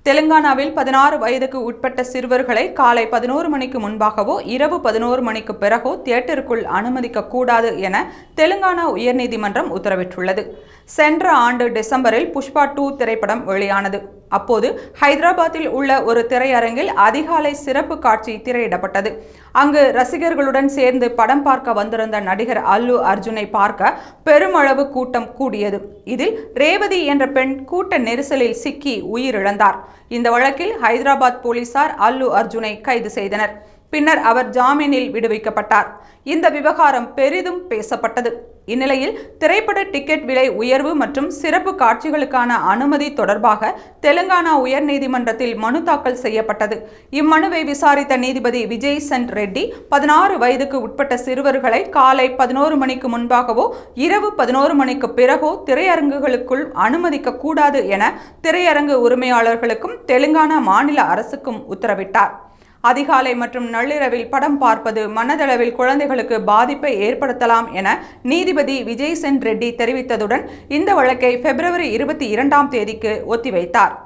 தெலுங்கானாவில் 16 வயதுக்கு உட்பட்ட சிறுவர்களை காலை 11 மணிக்கு முன்பாகவோ இரவு 11 மணிக்கு பிறகோ தியேட்டருக்குள் அனுமதிக்க கூடாது என தெலுங்கானா உயர்நீதிமன்றம் உத்தரவிட்டுள்ளது. சென்ற ஆண்டு டிசம்பரில் புஷ்பா 2 திரைப்படம் வெளியானது. அப்போது ஹைதராபாத்தில் உள்ள ஒரு திரையரங்கில் அதிகாலை சிறப்பு காட்சி திரையிடப்பட்டது. அங்கு ரசிகர்களுடன் சேர்ந்து படம் பார்க்க வந்திருந்த நடிகர் அல்லு அர்ஜுனை பார்க்க பெருமளவு கூட்டம் கூடியது. இதில் ரேவதி என்ற பெண் கூட்ட நெரிசலில் சிக்கி உயிரிழந்தார். இந்த வழக்கில் ஹைதராபாத் போலீசார் அல்லு அர்ஜுனை கைது செய்தனர். பின்னர் அவர் ஜாமீனில் விடுவிக்கப்பட்டார். இந்த விவகாரம் பெரிதும் பேசப்பட்டது. இந்நிலையில் திரைப்பட டிக்கெட் விலை உயர்வு மற்றும் சிறப்பு காட்சிகளுக்கான அனுமதி தொடர்பாக தெலுங்கானா உயர்நீதிமன்றத்தில் மனு தாக்கல் செய்யப்பட்டது. இம்மனுவை விசாரித்த நீதிபதி விஜய் சந்த் ரெட்டி 16 வயதுக்கு உட்பட்ட சிறுவர்களை காலை 11 மணிக்கு முன்பாகவோ இரவு 11 மணிக்கு பிறகோ திரையரங்குகளுக்குள் அனுமதிக்க கூடாது என திரையரங்கு உரிமையாளர்களுக்கும் தெலுங்கானா மாநில அரசுக்கும் உத்தரவிட்டார். அதிகாலை மற்றும் நள்ளிரவில் படம் பார்ப்பது மனதளவில் குழந்தைகளுக்கு பாதிப்பை ஏற்படுத்தலாம் என நீதிபதி விஜய் சந்த் ரெட்டி தெரிவித்ததுடன் இந்த வழக்கை பிப்ரவரி 22ஆம் தேதிக்கு ஒத்திவைத்தார்.